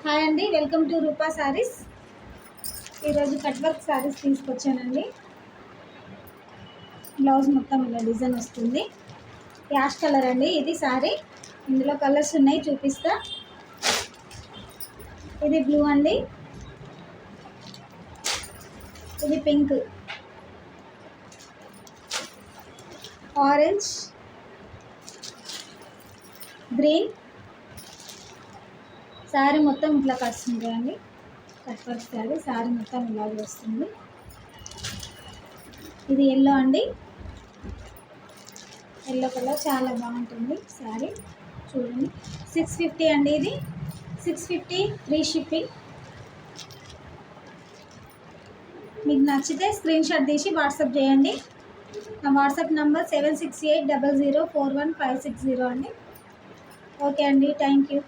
Hi అండి, welcome to రూపా శారీస్. ఈరోజు cut work saris తీసుకొచ్చానండి. బ్లౌజ్ మొత్తం ఇలా డిజైన్ వస్తుంది. యాష్ కలర్ అండి ఇది శారీ. ఇందులో కలర్స్ ఉన్నాయి, చూపిస్తా. ఇది బ్లూ అండి, ఇది పింక్, ఆరెంజ్, గ్రీన్. శారీ మొత్తం ఇట్లా కట్స్ ఉంటాయండి. కట్ వర్క్ శారీ మొత్తం ఇలాగే వస్తుంది. ఇది ఎల్లో అండి, ఎల్లో కలర్ చాలా బాగుంటుంది శారీ. చూడండి, 650 అండి. ఇది 650, ఫ్రీ షిప్పింగ్. మీకు నచ్చితే స్క్రీన్ షాట్ తీసి వాట్సాప్ చేయండి. నా వాట్సాప్ నంబర్ 7680041560 అండి. ఓకే అండి, థ్యాంక్ యూ.